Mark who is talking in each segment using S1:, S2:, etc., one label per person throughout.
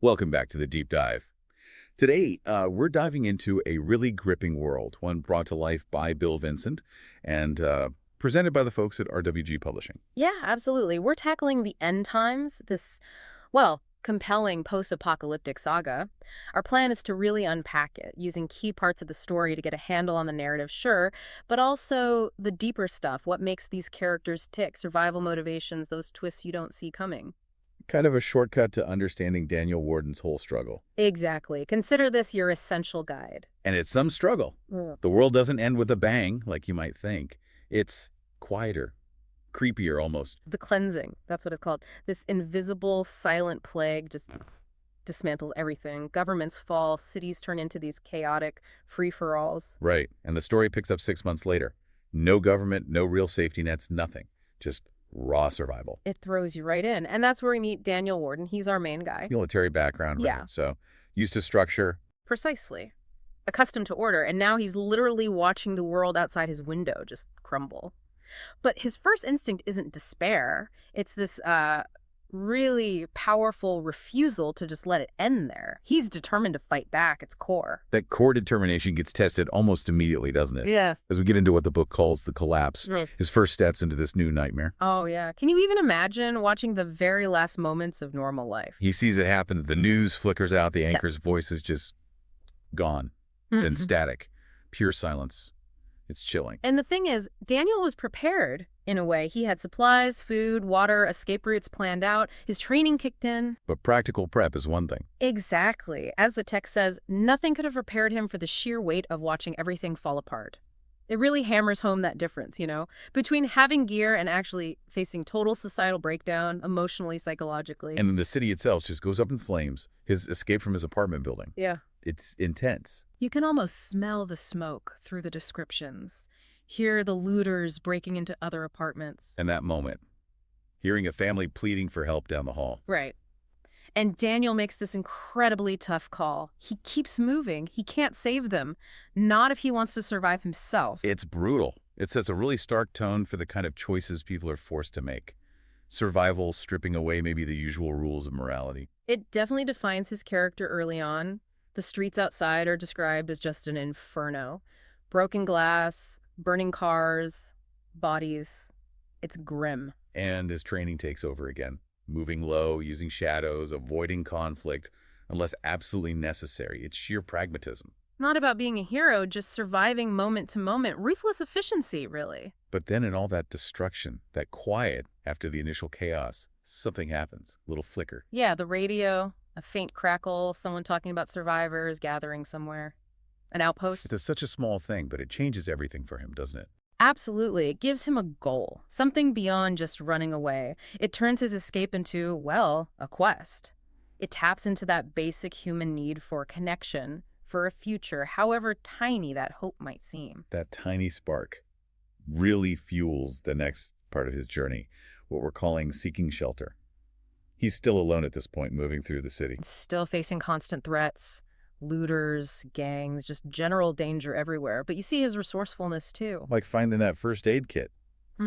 S1: Welcome back to the Deep Dive. Today, we're diving into a really gripping world, one brought to life by Bill Vincent and presented by the folks at RWG Publishing.
S2: Yeah, absolutely. We're tackling the end times, this compelling post-apocalyptic saga. Our plan is to really unpack it, using key parts of the story to get a handle on the narrative, sure, but also the deeper stuff, what makes these characters tick, survival motivations, those twists you don't see coming.
S1: Kind of a shortcut to understanding Daniel Warden's whole struggle.
S2: Exactly. Consider this your essential guide.
S1: And it's some struggle.
S2: Mm.
S1: The world doesn't end with a bang, like you might think. It's quieter, creepier almost.
S2: The cleansing, that's what it's called. This invisible, silent plague just dismantles everything. Governments fall, cities turn into these chaotic free-for-alls.
S1: Right. And the story picks up 6 months later. No government, no real safety nets, nothing. Just raw survival.
S2: It throws you right in. And that's where we meet Daniel Warden. He's our main guy.
S1: Military background, right?
S2: Yeah.
S1: So used to structure.
S2: Precisely. Accustomed to order. And now he's literally watching the world outside his window just crumble. But his first instinct isn't despair. It's this really powerful refusal to just let it end there. He's determined to fight back, its core.
S1: That core determination gets tested almost immediately, doesn't it?
S2: Yeah.
S1: As we get into what the book calls the collapse,
S2: Right.
S1: his first steps into this new nightmare.
S2: Oh, yeah. Can you even imagine watching the very last moments of normal life?
S1: He sees it happen. The news flickers out. The anchor's voice is just gone. Then static. Pure silence. It's chilling.
S2: And the thing is, Daniel was prepared in a way. He had supplies, food, water, escape routes planned out. His training kicked in.
S1: But practical prep is one thing.
S2: Exactly. As the text says, nothing could have prepared him for the sheer weight of watching everything fall apart. It really hammers home that difference, between having gear and actually facing total societal breakdown, emotionally, psychologically.
S1: And then the city itself just goes up in flames. His escape from his apartment building.
S2: Yeah.
S1: It's intense.
S2: You can almost smell the smoke through the descriptions. Hear the looters breaking into other apartments.
S1: And that moment, hearing a family pleading for help down the hall.
S2: Right. And Daniel makes this incredibly tough call. He keeps moving. He can't save them. Not if he wants to survive himself.
S1: It's brutal. It sets a really stark tone for the kind of choices people are forced to make. Survival, stripping away maybe the usual rules of morality.
S2: It definitely defines his character early on. The streets outside are described as just an inferno. Broken glass, burning cars, bodies. It's grim.
S1: And his training takes over again. Moving low, using shadows, avoiding conflict, unless absolutely necessary. It's sheer pragmatism.
S2: Not about being a hero, just surviving moment to moment. Ruthless efficiency, really.
S1: But then in all that destruction, that quiet after the initial chaos, something happens. A little flicker.
S2: Yeah, the radio, a faint crackle, someone talking about survivors gathering somewhere. An outpost.
S1: It's such a small thing, but it changes everything for him, doesn't it?
S2: Absolutely. It gives him a goal, something beyond just running away. It turns his escape into, well, a quest. It taps into that basic human need for connection, for a future, however tiny that hope might seem.
S1: That tiny spark really fuels the next part of his journey, what we're calling seeking shelter. He's still alone at this point, moving through the city.
S2: Still facing constant threats, looters, gangs, just general danger everywhere. But you see his resourcefulness, too.
S1: Like finding that first aid kit.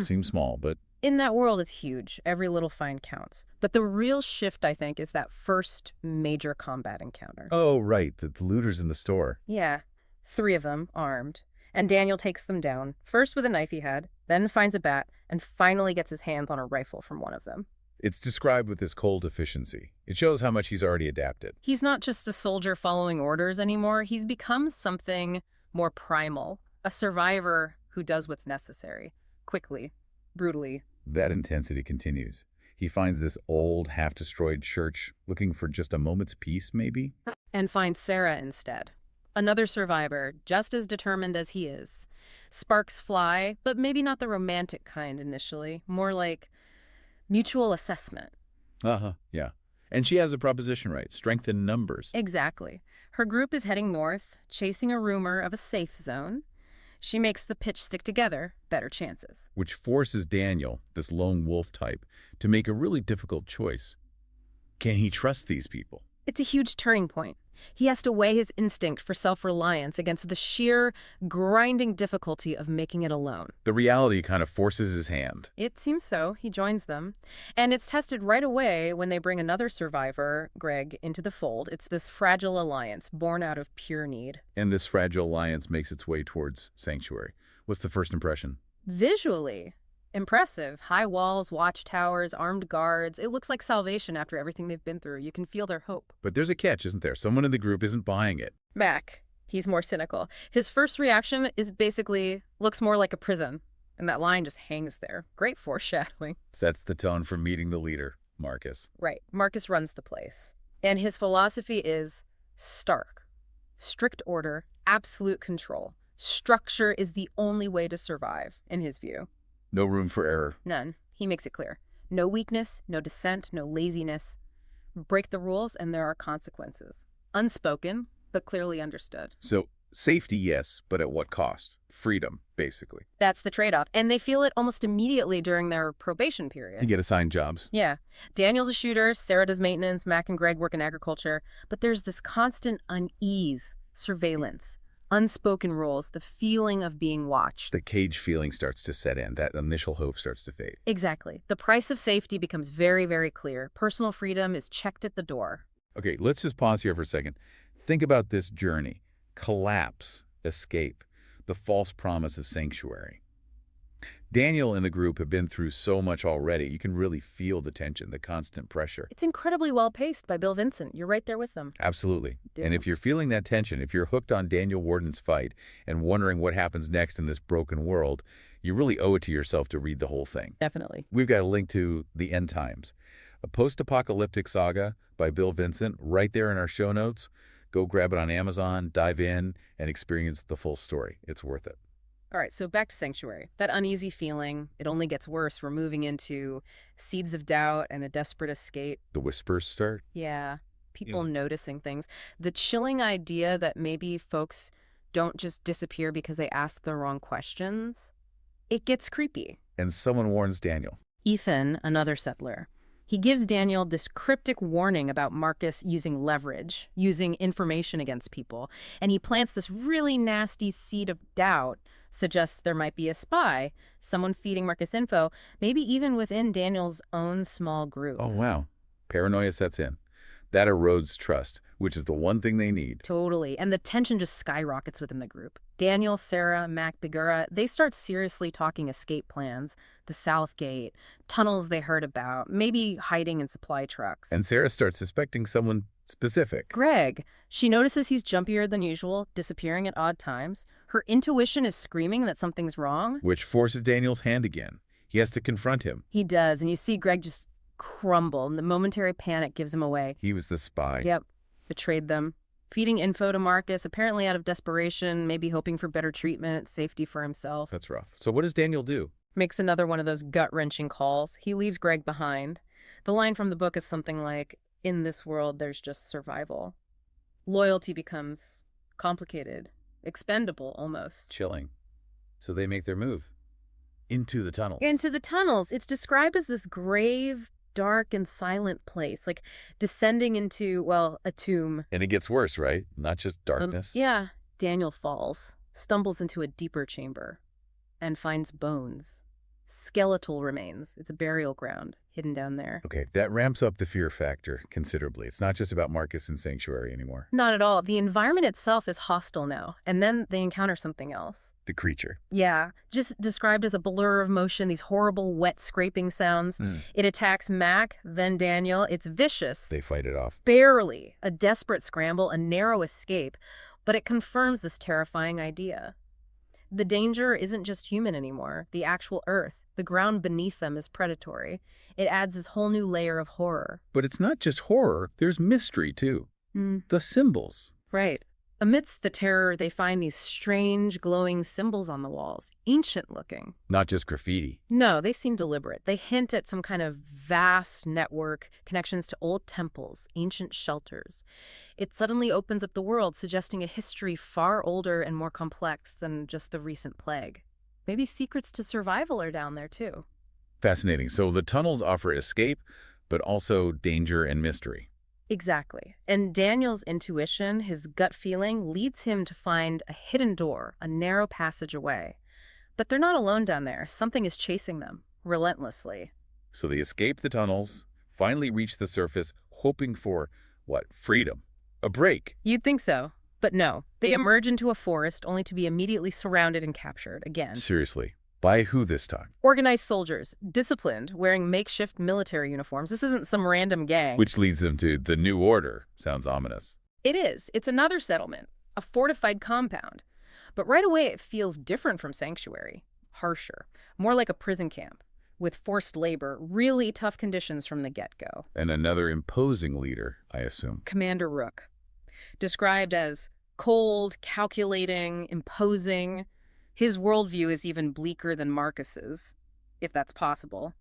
S1: Seems small, but...
S2: In that world, it's huge. Every little find counts. But the real shift, I think, is that first major combat encounter.
S1: Oh, right. The looters in the store.
S2: Yeah. 3 of them, armed. And Daniel takes them down, first with a knife he had, then finds a bat, and finally gets his hands on a rifle from one of them.
S1: It's described with this cold efficiency. It shows how much he's already adapted.
S2: He's not just a soldier following orders anymore. He's become something more primal, a survivor who does what's necessary, quickly, brutally.
S1: That intensity continues. He finds this old, half-destroyed church, looking for just a moment's peace, maybe?
S2: And finds Sarah instead. Another survivor, just as determined as he is. Sparks fly, but maybe not the romantic kind initially. More like mutual assessment.
S1: Yeah. And she has a proposition right. Strength in numbers.
S2: Exactly. Her group is heading north, chasing a rumor of a safe zone. She makes the pitch stick together, better chances.
S1: Which forces Daniel, this lone wolf type, to make a really difficult choice. Can he trust these people?
S2: It's a huge turning point. He has to weigh his instinct for self-reliance against the sheer, grinding difficulty of making it alone.
S1: The reality kind of forces his hand.
S2: It seems so. He joins them. And it's tested right away when they bring another survivor, Greg, into the fold. It's this fragile alliance born out of pure need.
S1: And this fragile alliance makes its way towards Sanctuary. What's the first impression?
S2: Visually impressive. High walls, watchtowers, armed guards. It looks like salvation after everything they've been through. You can feel their hope.
S1: But there's a catch, isn't there? Someone in the group isn't buying it.
S2: Mac, he's more cynical. His first reaction is basically, looks more like a prison. And that line just hangs there. Great foreshadowing.
S1: Sets the tone for meeting the leader, Marcus.
S2: Right. Marcus runs the place. And his philosophy is stark. Strict order, absolute control. Structure is the only way to survive, in his view.
S1: No room for error.
S2: None. He makes it clear. No weakness, no dissent, no laziness. Break the rules and there are consequences. Unspoken, but clearly understood.
S1: So, safety, yes, but at what cost? Freedom, basically.
S2: That's the trade-off. And they feel it almost immediately during their probation period.
S1: You get assigned jobs.
S2: Yeah. Daniel's a shooter, Sarah does maintenance, Mac and Greg work in agriculture. But there's this constant unease, surveillance, unspoken rules, the feeling of being watched.
S1: The cage feeling starts to set in. That initial hope starts to fade.
S2: Exactly. The price of safety becomes very, very clear. Personal freedom is checked at the door.
S1: Okay, let's just pause here for a second. Think about this journey. Collapse, escape, the false promise of sanctuary. Daniel and the group have been through so much already. You can really feel the tension, the constant pressure.
S2: It's incredibly well paced by Bill Vincent. You're right there with them.
S1: Absolutely.
S2: Yeah.
S1: And if you're feeling that tension, if you're hooked on Daniel Warden's fight and wondering what happens next in this broken world, you really owe it to yourself to read the whole thing.
S2: Definitely.
S1: We've got a link to The End Times, a post-apocalyptic saga by Bill Vincent, right there in our show notes. Go grab it on Amazon, dive in, and experience the full story. It's worth it.
S2: All right, so back to Sanctuary. That uneasy feeling, it only gets worse. We're moving into seeds of doubt and a desperate escape.
S1: The whispers start.
S2: Yeah, people noticing things. The chilling idea that maybe folks don't just disappear because they ask the wrong questions. It gets creepy.
S1: And someone warns Daniel.
S2: Ethan, another settler. He gives Daniel this cryptic warning about Marcus using leverage, using information against people, and he plants this really nasty seed of doubt, suggests there might be a spy, someone feeding Marcus info, maybe even within Daniel's own small group.
S1: Oh, wow. Paranoia sets in. That erodes trust, which is the one thing they need.
S2: Totally. And the tension just skyrockets within the group. Daniel, Sarah, Mac, Bigura, they start seriously talking escape plans, the South Gate, tunnels they heard about, maybe hiding in supply trucks.
S1: And Sarah starts suspecting someone specific.
S2: Greg. She notices he's jumpier than usual, disappearing at odd times. Her intuition is screaming that something's wrong.
S1: Which forces Daniel's hand again. He has to confront him.
S2: He does, and you see Greg just crumble, and the momentary panic gives him away.
S1: He was the spy.
S2: Yep, betrayed them. Feeding info to Marcus, apparently out of desperation, maybe hoping for better treatment, safety for himself.
S1: That's rough. So what does Daniel do?
S2: Makes another one of those gut-wrenching calls. He leaves Greg behind. The line from the book is something like, "In this world, there's just survival." Loyalty becomes complicated, expendable almost.
S1: Chilling. So they make their move. Into the tunnels.
S2: Into the tunnels. It's described as this grave, dark, and silent place, like descending into, well, a tomb.
S1: And it gets worse, right? Not just darkness.
S2: Yeah. Daniel falls, stumbles into a deeper chamber, and finds bones. Skeletal remains. It's a burial ground hidden down there.
S1: Okay, that ramps up the fear factor considerably. It's not just about Marcus and Sanctuary anymore.
S2: Not at all. The environment itself is hostile now, and then they encounter something else.
S1: The creature.
S2: Yeah, just described as a blur of motion, these horrible wet scraping sounds. It attacks Mac, then Daniel. It's vicious.
S1: They fight it off.
S2: Barely. A desperate scramble, a narrow escape, but it confirms this terrifying idea. The danger isn't just human anymore. The actual earth, the ground beneath them, is predatory. It adds this whole new layer of horror.
S1: But it's not just horror. There's mystery, too. The symbols.
S2: Right. Amidst the terror, they find these strange, glowing symbols on the walls, ancient-looking.
S1: Not just graffiti.
S2: No, they seem deliberate. They hint at some kind of vast network, connections to old temples, ancient shelters. It suddenly opens up the world, suggesting a history far older and more complex than just the recent plague. Maybe secrets to survival are down there, too.
S1: Fascinating. So the tunnels offer escape, but also danger and mystery.
S2: Exactly. And Daniel's intuition, his gut feeling, leads him to find a hidden door, a narrow passage away. But they're not alone down there. Something is chasing them, relentlessly.
S1: So they escape the tunnels, finally reach the surface, hoping for, what, freedom? A break.
S2: You'd think so. But no. They emerge into a forest only to be immediately surrounded and captured again.
S1: Seriously. By who this time?
S2: Organized soldiers, disciplined, wearing makeshift military uniforms. This isn't some random gang.
S1: Which leads them to the New Order. Sounds ominous.
S2: It is. It's another settlement, a fortified compound. But right away it feels different from Sanctuary. Harsher. More like a prison camp. With forced labor, really tough conditions from the get-go.
S1: And another imposing leader, I assume.
S2: Commander Rook. Described as cold, calculating, imposing. His worldview is even bleaker than Marcus's, if that's possible.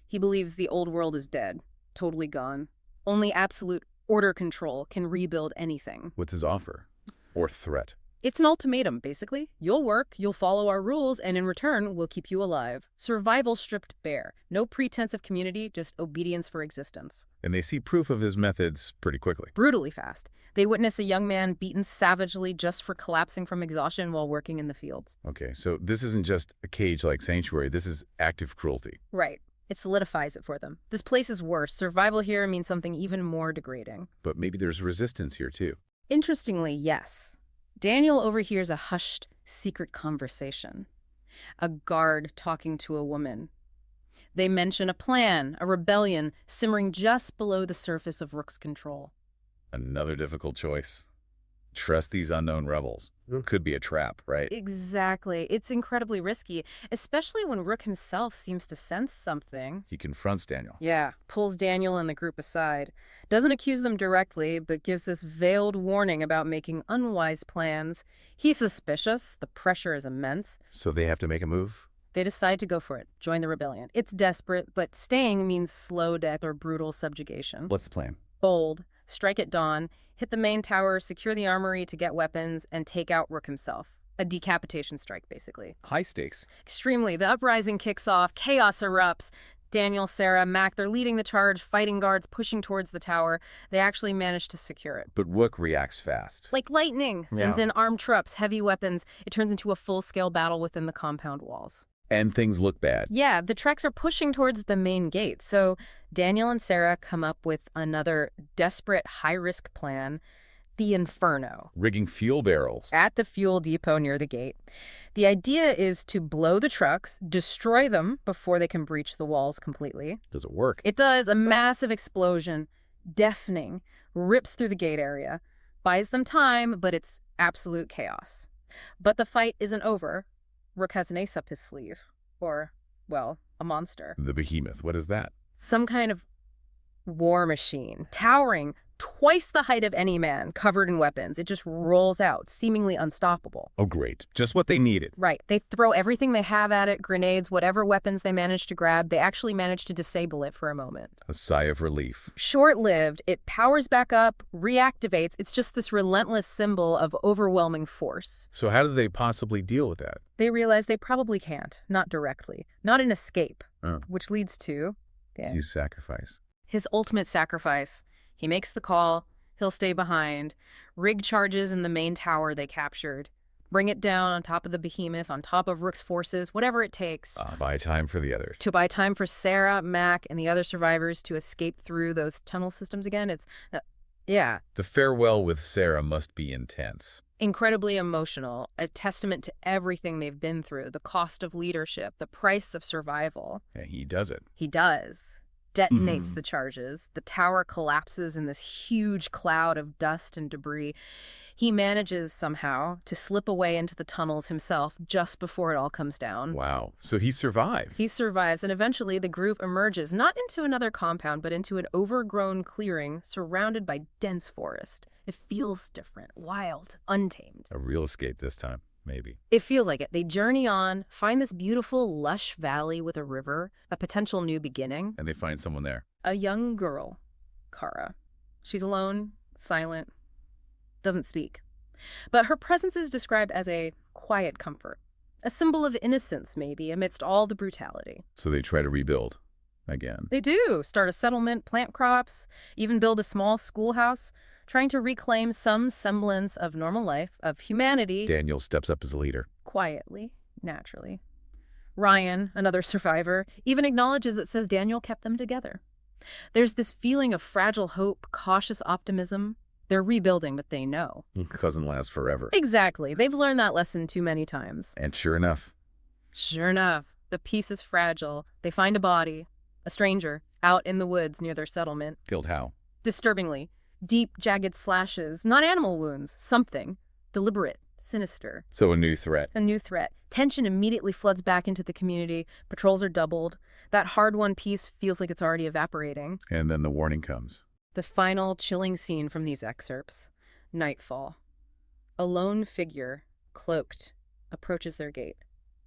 S2: He believes the old world is dead, totally gone. Only absolute order control can rebuild anything.
S1: What's his offer? Or threat?
S2: It's an ultimatum, basically. You'll work, you'll follow our rules, and in return, we'll keep you alive. Survival stripped bare. No pretense of community, just obedience for existence.
S1: And they see proof of his methods pretty quickly.
S2: Brutally fast. They witness a young man beaten savagely just for collapsing from exhaustion while working in the fields.
S1: Okay, so this isn't just a cage like Sanctuary. This is active cruelty.
S2: Right. It solidifies it for them. This place is worse. Survival here means something even more degrading.
S1: But maybe there's resistance here, too.
S2: Interestingly, yes. Daniel overhears a hushed, secret conversation. A guard talking to a woman. They mention a plan, a rebellion, simmering just below the surface of Rook's control.
S1: Another difficult choice. Trust these unknown rebels. Could be a trap, right?
S2: Exactly. It's incredibly risky, especially when Rook himself seems to sense something.
S1: He confronts Daniel.
S2: Yeah, pulls Daniel and the group aside. Doesn't accuse them directly, but gives this veiled warning about making unwise plans. He's suspicious. The pressure is immense.
S1: So they have to make a move?
S2: They decide to go for it, join the rebellion. It's desperate, but staying means slow death or brutal subjugation.
S1: What's the plan?
S2: Bold, strike at dawn, hit the main tower, secure the armory to get weapons, and take out Rook himself. A decapitation strike, basically.
S1: High stakes.
S2: Extremely. The uprising kicks off. Chaos erupts. Daniel, Sarah, Mac, they're leading the charge, fighting guards, pushing towards the tower. They actually manage to secure it.
S1: But Rook reacts fast.
S2: Like lightning. Sends in armed troops, heavy weapons. It turns into a full-scale battle within the compound walls.
S1: And things look bad.
S2: Yeah, the Treks are pushing towards the main gate. So Daniel and Sarah come up with another desperate, high-risk plan. The Inferno.
S1: Rigging fuel barrels.
S2: At the fuel depot near the gate. The idea is to blow the trucks, destroy them before they can breach the walls completely.
S1: Does it work?
S2: It does. A massive explosion, deafening, rips through the gate area. Buys them time, but it's absolute chaos. But the fight isn't over. Rook has an ace up his sleeve. Or, well, a monster.
S1: The behemoth. What is that?
S2: Some kind of war machine, towering, twice the height of any man, covered in weapons. It just rolls out, seemingly unstoppable.
S1: Oh, great. Just what they needed.
S2: Right. They throw everything they have at it, grenades, whatever weapons they manage to grab. They actually manage to disable it for a moment.
S1: A sigh of relief.
S2: Short-lived. It powers back up, reactivates. It's just this relentless symbol of overwhelming force.
S1: So how do they possibly deal with that?
S2: They realize they probably can't. Not directly. Not an escape.
S1: Oh.
S2: Which leads to...
S1: His sacrifice.
S2: His ultimate sacrifice. He makes the call. He'll stay behind. Rig charges in the main tower they captured. Bring it down on top of the behemoth, on top of Rook's forces, whatever it takes.
S1: Buy time for the others.
S2: To buy time for Sarah, Mac, and the other survivors to escape through those tunnel systems again. It's, yeah.
S1: The farewell with Sarah must be intense.
S2: Incredibly emotional, a testament to everything they've been through, the cost of leadership, the price of survival.
S1: Yeah, he does it.
S2: He does. Detonates the charges. The tower collapses in this huge cloud of dust and debris. He manages somehow to slip away into the tunnels himself just before it all comes down.
S1: Wow. So he survived.
S2: He survives, and eventually the group emerges, not into another compound, but into an overgrown clearing surrounded by dense forest. It feels different, wild, untamed.
S1: A real escape this time, maybe.
S2: It feels like it. They journey on, find this beautiful, lush valley with a river, a potential new beginning.
S1: And they find someone there.
S2: A young girl, Kara. She's alone, silent, doesn't speak. But her presence is described as a quiet comfort, a symbol of innocence, maybe, amidst all the brutality.
S1: So they try to rebuild. again.
S2: They do start a settlement, plant crops, even build a small schoolhouse, trying to reclaim some semblance of normal life, of humanity,
S1: Daniel steps up as a leader.
S2: quietly, naturally. Ryan, another survivor, even acknowledges it says Daniel kept them together. There's this feeling of fragile hope, cautious optimism. They're rebuilding, but they know.
S1: It doesn't last forever.
S2: Exactly. They've learned that lesson too many times.
S1: And sure enough,
S2: The peace is fragile. They find a body, a stranger, out in the woods near their settlement.
S1: killed how?
S2: Disturbingly, deep, jagged slashes, not animal wounds, something. Deliberate, sinister.
S1: So a new threat.
S2: A new threat. Tension immediately floods back into the community. Patrols are doubled. That hard-won peace feels like it's already evaporating.
S1: And then the warning comes.
S2: The final chilling scene from these excerpts. Nightfall. A lone figure, cloaked, approaches their gate,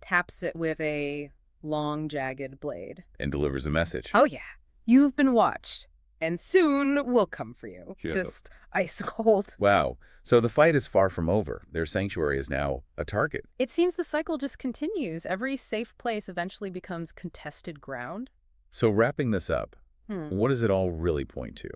S2: taps it with a long, jagged blade.
S1: And delivers a message.
S2: Oh yeah, you've been watched, and soon we'll come for you.
S1: Yeah.
S2: Just ice cold.
S1: Wow. So the fight is far from over. Their sanctuary is now a target.
S2: It seems the cycle just continues. Every safe place eventually becomes contested ground.
S1: So wrapping this up,
S2: Hmm.
S1: what does it all really point to?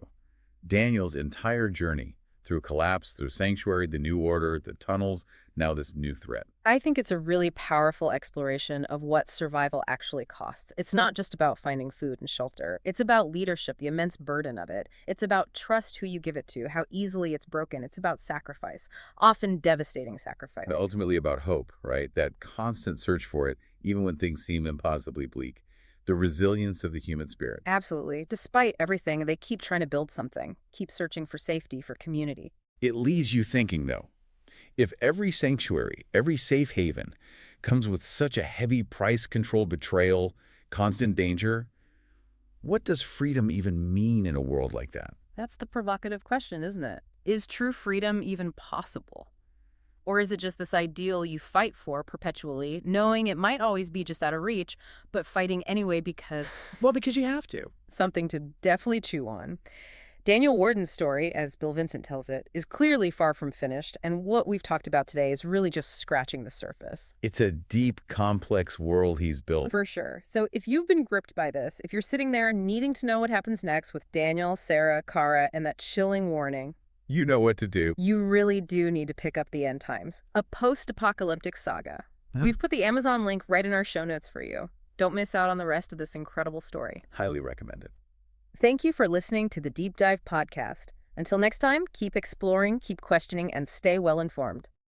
S1: Daniel's entire journey through collapse, through sanctuary, the new order, the tunnels, now this new threat.
S2: I think it's a really powerful exploration of what survival actually costs. It's not just about finding food and shelter. It's about leadership, the immense burden of it. It's about trust who you give it to, how easily it's broken. It's about sacrifice, often devastating sacrifice.
S1: And ultimately about hope, right? That constant search for it, even when things seem impossibly bleak. The resilience of the human spirit.
S2: Absolutely. Despite everything, they keep trying to build something, keep searching for safety, for community.
S1: It leaves you thinking, though. If every sanctuary, every safe haven comes with such a heavy price-controlled betrayal, constant danger, what does freedom even mean in a world like that?
S2: That's the provocative question, isn't it? Is true freedom even possible? Or is it just this ideal you fight for perpetually, knowing it might always be just out of reach, but fighting anyway because
S3: Well, because you have to.
S2: something to definitely chew on? Daniel Warden's story, as Bill Vincent tells it, is clearly far from finished, and what we've talked about today is really just scratching the surface.
S1: It's a deep, complex world he's built.
S2: For sure. So if you've been gripped by this, if you're sitting there needing to know what happens next with Daniel, Sarah, Kara, and that chilling warning,
S1: You know what to do.
S2: you really do need to pick up The End Times, a post-apocalyptic saga.
S1: Huh?
S2: We've put the Amazon link right in our show notes for you. Don't miss out on the rest of this incredible story.
S1: Highly recommended.
S2: Thank you for listening to the Deep Dive podcast. Until next time, keep exploring, keep questioning, and stay well informed.